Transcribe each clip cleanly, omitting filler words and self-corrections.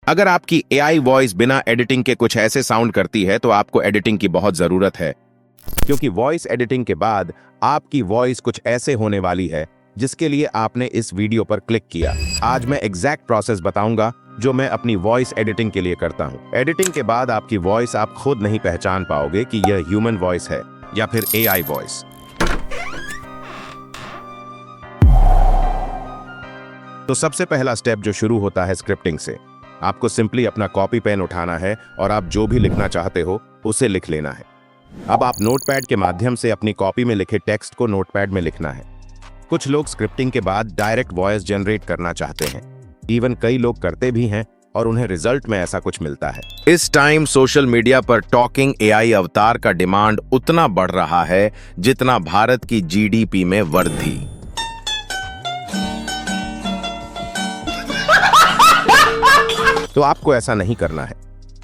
अगर आपकी AI voice बिना एडिटिंग के कुछ ऐसे साउंड करती है तो आपको एडिटिंग की बहुत जरूरत है, क्योंकि वॉइस एडिटिंग के बाद आपकी वॉइस कुछ ऐसे होने वाली है जिसके लिए आपने इस वीडियो पर क्लिक किया। आज मैं एग्जैक्ट प्रोसेस बताऊंगा जो मैं अपनी वॉइस एडिटिंग के लिए करता हूं। एडिटिंग के बाद आपकी वॉइस आप खुद नहीं पहचान पाओगे कि यह ह्यूमन वॉइस है या फिर एआई वॉइस। तो सबसे पहला स्टेप जो शुरू होता है स्क्रिप्टिंग से। आपको सिंपली अपना कॉपी पेन उठाना है और आप जो भी लिखना चाहते हो उसे लिख लेना है। अब आप नोटपैड के माध्यम से अपनी कॉपी में लिखे टेक्स्ट को नोटपैड में लिखना है। कुछ लोग स्क्रिप्टिंग के बाद डायरेक्ट वॉइस जनरेट करना चाहते हैं, इवन कई लोग करते भी हैं और उन्हें रिजल्ट में ऐसा कुछ मिलता है। इस टाइम सोशल मीडिया पर टॉकिंग एआई अवतार का डिमांड उतना बढ़ रहा है जितना भारत की जीडीपी में वृद्धि। तो आपको ऐसा नहीं करना है।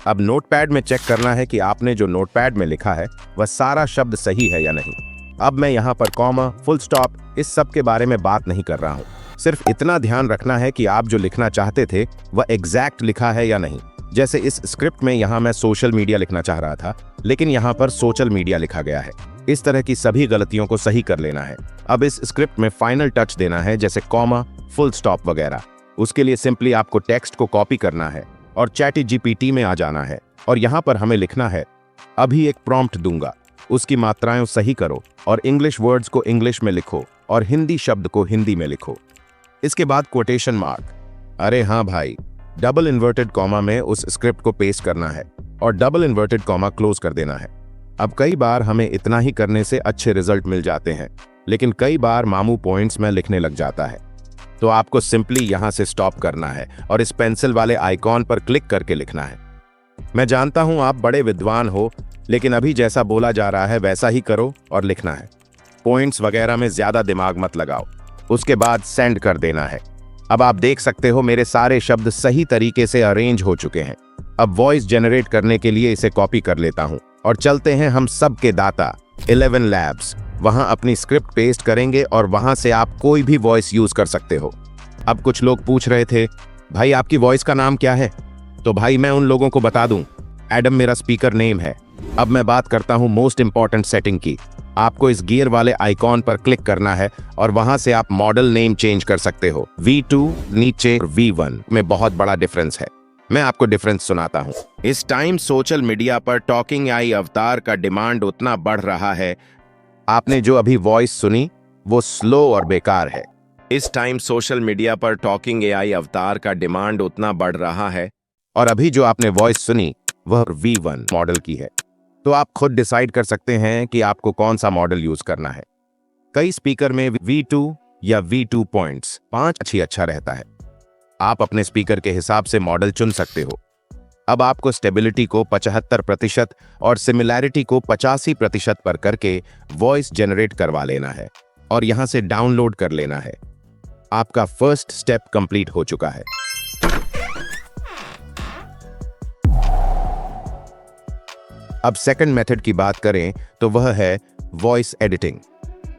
अब नोटपैड में चेक करना है कि आपने जो नोटपैड में लिखा है वह सारा शब्द सही है या नहीं। अब मैं यहाँ पर कॉमा, फुल स्टॉप इस सब के बारे में बात नहीं कर रहा हूँ। सिर्फ इतना ध्यान रखना है कि आप जो लिखना चाहते थे वह एग्जैक्ट लिखा है या नहीं। जैसे इस स्क्रिप्ट में यहाँ मैं सोशल मीडिया लिखना चाह रहा था, लेकिन यहाँ पर सोशल मीडिया लिखा गया है। इस तरह की सभी गलतियों को सही कर लेना है। अब इस स्क्रिप्ट में फाइनल टच देना है, जैसे कॉमा, फुल स्टॉप वगैरह। उसके लिए सिंपली आपको टेक्स्ट को कॉपी करना है और चैटजीपीटी में आ जाना है और यहाँ पर हमें लिखना है, अभी एक प्रॉम्प्ट दूंगा, उसकी मात्राएं सही करो और इंग्लिश वर्ड्स को इंग्लिश में लिखो और हिंदी शब्द को हिंदी में लिखो। इसके बाद कोटेशन मार्क, अरे हाँ भाई, डबल इन्वर्टेड कॉमा में उस स्क्रिप्ट को पेस्ट करना है और डबल इन्वर्टेड कॉमा क्लोज कर देना है। अब कई बार हमें इतना ही करने से अच्छे रिजल्ट मिल जाते हैं, लेकिन कई बार मामू पॉइंट्स में लिखने लग जाता है। तो आपको सिंपली यहां से स्टॉप करना है और इस पेंसिल वाले आइकॉन पर क्लिक करके लिखना है। मैं जानता हूं आप बड़े विद्वान हो, लेकिन अभी जैसा बोला जा रहा है वैसा ही करो और लिखना है। पॉइंट्स वगैरह में ज्यादा दिमाग मत लगाओ। उसके बाद सेंड कर देना है। अब आप देख सकते हो मेरे सारे शब्द सही तरीके से अरेंज हो चुके हैं। अब वॉइस जनरेट करने के लिए इसे कॉपी कर लेता हूं और चलते हैं हम सब के दाता 11 लैब्स। वहां अपनी स्क्रिप्ट पेस्ट करेंगे और वहां से आप कोई भी वॉइस यूज कर सकते हो। अब कुछ लोग पूछ रहे थे, भाई आपकी वॉइस का नाम क्या है? तो भाई मैं उन लोगों को बता दूं, एडम मेरा स्पीकर नेम है। अब मैं बात करता हूं मोस्ट इंपॉर्टेंट सेटिंग की। आपको इस गियर वाले आइकॉन पर क्लिक करना है और वहां से आप मॉडल नेम चेंज कर सकते हो। V2 नीचे, V1 में बहुत बड़ा डिफरेंस है। मैं आपको डिफरेंस सुनाता हूं। इस टाइम सोशल मीडिया पर टॉकिंग एआई अवतार का डिमांड उतना बढ़ रहा है। आपने जो अभी वॉइस सुनी वो स्लो और बेकार है। इस टाइम सोशल मीडिया पर टॉकिंग एआई अवतार का डिमांड उतना बढ़ रहा है और अभी जो आपने वॉइस सुनी वह V1 मॉडल की है। तो आप खुद डिसाइड कर सकते हैं कि आपको कौन सा मॉडल यूज करना है। कई स्पीकर में V2 या V2.5 अच्छा रहता है। आप अपने स्पीकर के हिसाब से मॉडल चुन सकते हो। अब आपको स्टेबिलिटी को 75% और सिमिलैरिटी को 85% पर करके वॉइस जनरेट करवा लेना है और यहां से डाउनलोड कर लेना है। आपका फर्स्ट स्टेप कंप्लीट हो चुका है। अब सेकंड मेथड की बात करें तो वह है वॉइस एडिटिंग।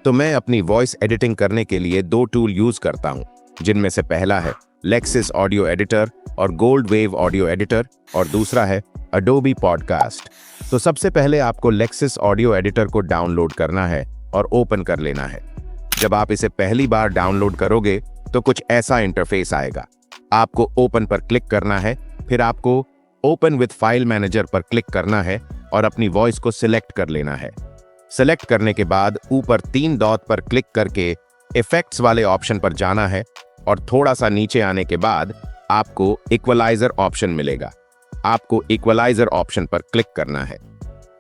तो मैं अपनी वॉइस एडिटिंग करने के लिए 2 टूल यूज करता हूं, जिनमें से पहला है लेक्सिस ऑडियो एडिटर और गोल्ड वेव ऑडियो एडिटर और दूसरा है अडोबी पॉडकास्ट। तो सबसे पहले आपको लेक्सिस ऑडियो एडिटर को डाउनलोड करना है और ओपन कर लेना है। जब आप इसे पहली बार डाउनलोड करोगे तो कुछ ऐसा इंटरफेस आएगा। आपको ओपन पर क्लिक करना है, फिर आपको ओपन विद फाइल मैनेजर पर क्लिक करना है और अपनी वॉइस को सिलेक्ट कर लेना है। सिलेक्ट करने के बाद ऊपर 3 डॉट पर क्लिक करके इफेक्ट्स वाले ऑप्शन पर जाना है और थोड़ा सा नीचे आने के बाद आपको इक्वलाइजर ऑप्शन मिलेगा। आपको इक्वलाइजर ऑप्शन पर क्लिक करना है।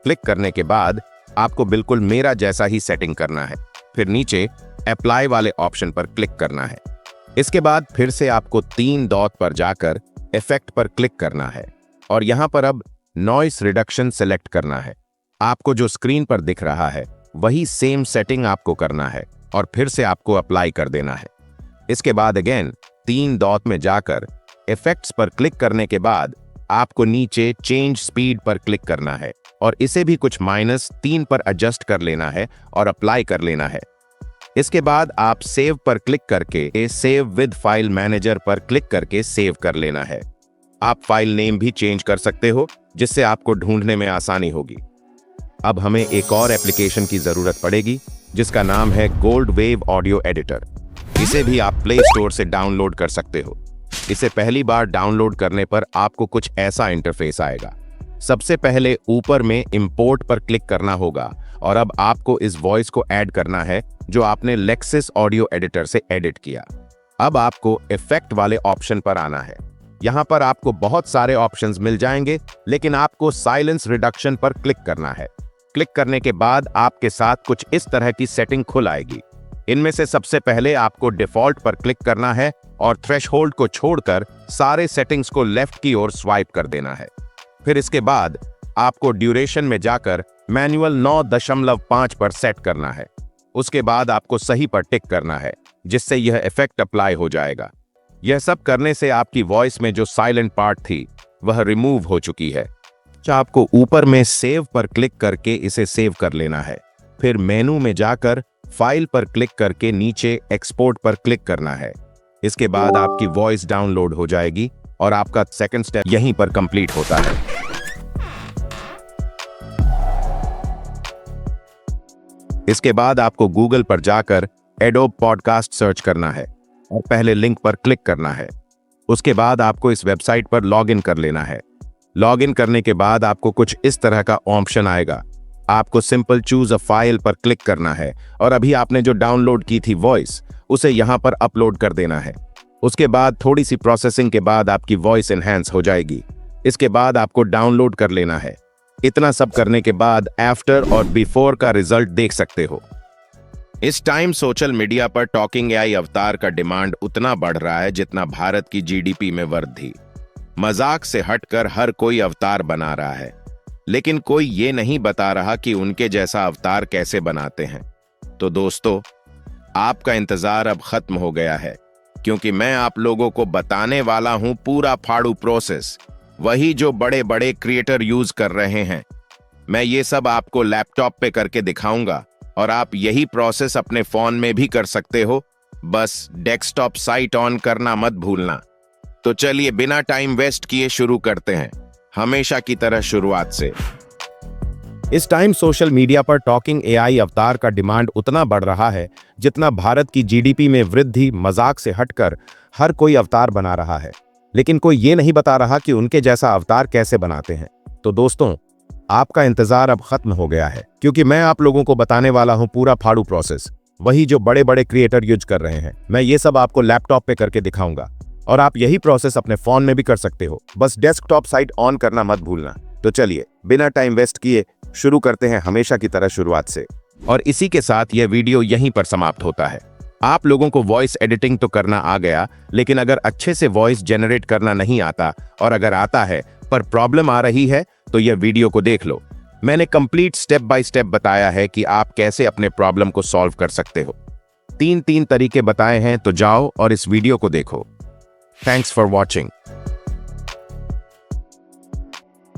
क्लिक करने के बाद आपको बिल्कुल मेरा जैसा ही सेटिंग करना है। फिर नीचे अप्लाई वाले ऑप्शन पर क्लिक करना है। इसके बाद फिर से आपको 3 डॉट पर जाकर इफेक्ट पर क्लिक करना है और यहां पर अब नॉइस रिडक्शन सेलेक्ट करना है। आपको जो स्क्रीन पर दिख रहा है वही सेम सेटिंग आपको करना है और फिर से आपको अप्लाई कर देना है। इसके बाद अगेन 3 डॉट में जाकर इफेक्ट्स पर क्लिक करने के बाद आपको नीचे चेंज स्पीड पर क्लिक करना है और इसे भी कुछ -3 पर एडजस्ट कर लेना है और अप्लाई कर लेना है। इसके बाद आप सेव पर क्लिक करके सेव विद फाइल मैनेजर पर क्लिक करके सेव कर लेना है। आप फाइल नेम भी चेंज कर सकते हो, जिससे आपको ढूंढने में आसानी होगी। अब हमें एक और एप्लीकेशन की जरूरत पड़ेगी, जिसका नाम है गोल्ड वेव ऑडियो एडिटर। इसे भी आप प्ले स्टोर से डाउनलोड कर सकते हो। इसे पहली बार डाउनलोड करने पर आपको कुछ ऐसा इंटरफेस आएगा। सबसे पहले ऊपर में इंपोर्ट पर क्लिक करना होगा और अब आपको इस वॉइस को ऐड करना है जो आपने लेक्सिस ऑडियो एडिटर से एडिट किया। अब आपको इफेक्ट वाले ऑप्शन पर आना है। यहाँ पर आपको बहुत सारे ऑप्शंस मिल जाएंगे, लेकिन आपको साइलेंस रिडक्शन पर क्लिक करना है। क्लिक करने के बाद आपके साथ कुछ इस तरह की सेटिंग खुल आएगी। इनमें से सबसे पहले आपको डिफॉल्ट पर क्लिक करना है और थ्रेशहोल्ड को छोड़कर सारे सेटिंग्स को लेफ्ट की ओर स्वाइप कर देना है। फिर इसके बाद आपको ड्यूरेशन में जाकर मैनुअल 9.5 पर सेट करना है। उसके बाद आपको सही पर टिक करना है, जिससे यह इफेक्ट अप्लाई हो जाएगा। यह सब करने से आपकी वॉइस में जो साइलेंट पार्ट थी वह रिमूव हो चुकी है। आपको ऊपर में सेव पर क्लिक करके इसे सेव कर लेना है। फिर मेनू में जाकर फाइल पर क्लिक करके नीचे एक्सपोर्ट पर क्लिक करना है। इसके बाद आपकी वॉइस डाउनलोड हो जाएगी और आपका सेकंड स्टेप यहीं पर कंप्लीट होता है। इसके बाद आपको गूगल पर जाकर एडोब पॉडकास्ट सर्च करना है और पहले लिंक पर क्लिक करना है। उसके बाद आपको इस वेबसाइट पर लॉगिन कर लेना है। लॉगिन करने के बाद आपको कुछ इस तरह का ऑप्शन आएगा। आपको सिंपल चूज अ फाइल पर क्लिक करना है और अभी आपने जो डाउनलोड की थी वॉइस, उसे यहां पर अपलोड कर देना है। उसके बाद थोड़ी सी प्रोसेसिंग के बाद आपकी वॉइस एनहांस हो जाएगी। इसके बाद आपको डाउनलोड कर लेना है। इतना सब करने के बाद आफ्टर और बिफोर का रिजल्ट देख सकते हो। इस टाइम सोशल मीडिया पर टॉकिंग एआई अवतार का डिमांड उतना बढ़ रहा है जितना भारत की जीडीपी में वृद्धि। मजाक से हटकर हर कोई अवतार बना रहा है, लेकिन कोई ये नहीं बता रहा कि उनके जैसा अवतार कैसे बनाते हैं। तो दोस्तों, आपका इंतजार अब खत्म हो गया है, क्योंकि मैं आप लोगों को बताने वाला हूं पूरा फाड़ू प्रोसेस, वही जो बड़े बड़े क्रिएटर यूज कर रहे हैं। मैं ये सब आपको लैपटॉप पे करके दिखाऊंगा और आप यही प्रोसेस अपने फोन में भी कर सकते हो। बस डेस्कटॉप साइट ऑन करना मत भूलना। तो चलिए बिना टाइम वेस्ट किए शुरू करते हैं, हमेशा की तरह शुरुआत से। इस टाइम सोशल मीडिया पर टॉकिंग एआई अवतार का डिमांड उतना बढ़ रहा है जितना भारत की जीडीपी में वृद्धि। मजाक से हटकर हर कोई अवतार बना रहा है, लेकिन कोई ये नहीं बता रहा कि उनके जैसा अवतार कैसे बनाते हैं। तो दोस्तों, आपका इंतजार अब खत्म हो गया है, क्योंकि मैं आप लोगों को बताने वाला हूं पूरा फाड़ू प्रोसेस, वही जो बड़े बड़े क्रिएटर यूज कर रहे हैं। मैं ये सब आपको लैपटॉप पे करके दिखाऊंगा और आप यही प्रोसेस अपने फोन में भी कर सकते हो। बस डेस्कटॉप साइट ऑन करना मत भूलना। तो चलिए बिना टाइम वेस्ट किए शुरू करते हैं, हमेशा की तरह शुरुआत से। और इसी के साथ यह वीडियो यहीं पर समाप्त होता है। आप लोगों को वॉइस एडिटिंग तो करना आ गया, लेकिन अगर अच्छे से वॉइस जनरेट करना नहीं आता, और अगर आता है पर प्रॉब्लम आ रही है, तो यह वीडियो को देख लो। मैंने कंप्लीट स्टेप बाय स्टेप बताया है कि आप कैसे अपने प्रॉब्लम को सॉल्व कर सकते हो। 3 तरीके बताए हैं, तो जाओ और इस वीडियो को देखो। Thanks for watching.